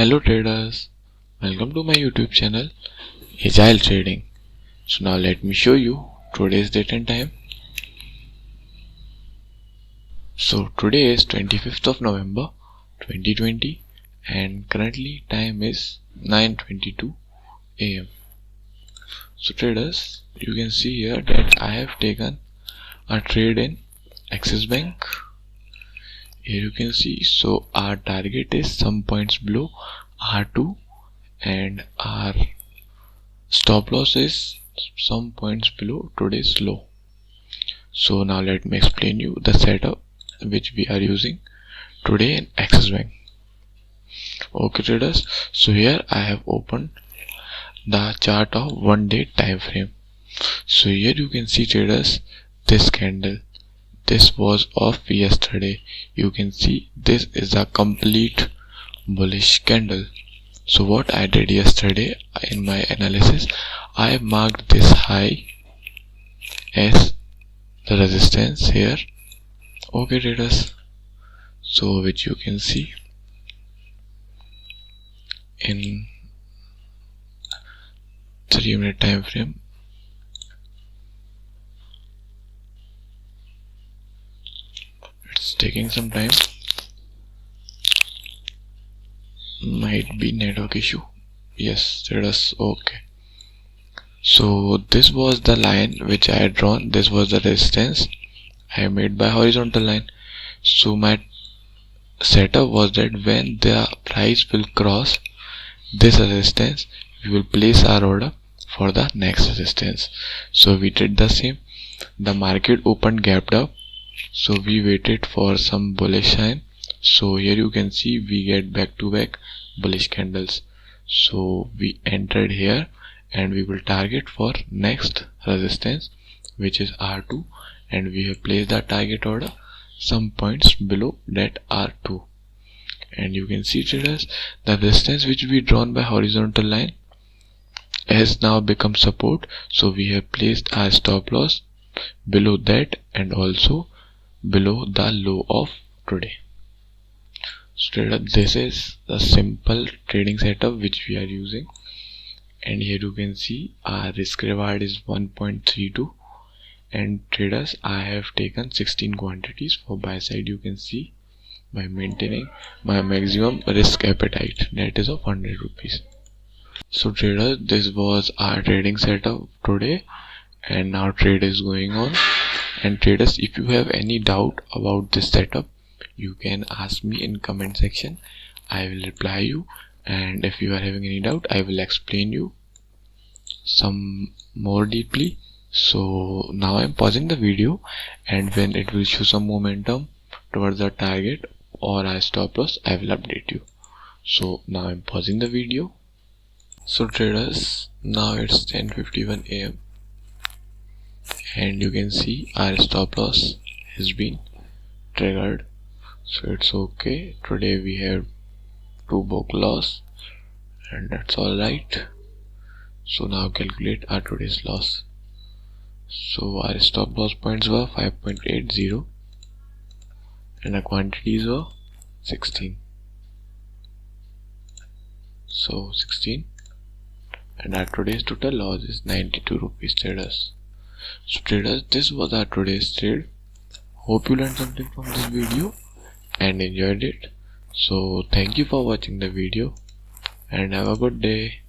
Hello traders, welcome to my YouTube channel Agile Trading. So now let me show you today's date and time. So today is 25th of November 2020 and currently time is 9:22 AM. So traders, you can see here that I have taken a trade in Axis Bank. Here you can see, so our target is some points below R2 and our stop loss is some points below today's low. So now let me explain you the setup which we are using today in Axis Bank. Okay traders, so here I have opened the chart of 1 day time frame. So here you can see traders, this candle, this was of yesterday. You can see this is a complete bullish candle. So what I did yesterday in my analysis, I marked this high as the resistance here. Okay traders, so which you can see in 3-minute time frame. It's taking some time, might be network issue. Yes traders, okay. So this was the line which I had drawn. This was the resistance I made by horizontal line. So my setup was that when the price will cross this resistance, we will place our order for the next resistance. So we did the same. The market opened gapped up, so we waited for some bullish sign. So here you can see we get back to back bullish candles. So we entered here and we will target for next resistance, which is R2, and we have placed the target order some points below that R2. And you can see traders, the resistance which we drawn by horizontal line has now become support. So we have placed our stop loss below that and also below the low of today. So trader, this is the simple trading setup which we are using, and here you can see our risk reward is 1.32, and traders, I have taken 16 quantities for buy side. You can see by maintaining my maximum risk appetite, that is of 100 rupees. So traders, this was our trading setup today and now trade is going on. And traders, if you have any doubt about this setup, you can ask me in comment section. I will reply you, and if you are having any doubt, I will explain you some more deeply. So now I am pausing the video, and when it will show some momentum towards the target or a stop loss, I will update you. So now I am pausing the video. So traders, now it's 10:51 AM and you can see our stop loss has been triggered. So it's okay. Today we have 2 book loss and that's alright. So now calculate our today's loss. So our stop loss points were 5.80 and our quantities were 16. So 16, and our today's total loss is 92 rupees traders. So traders, this was our today's trade. Hope you learned something from this video and enjoyed it. So thank you for watching the video and have a good day.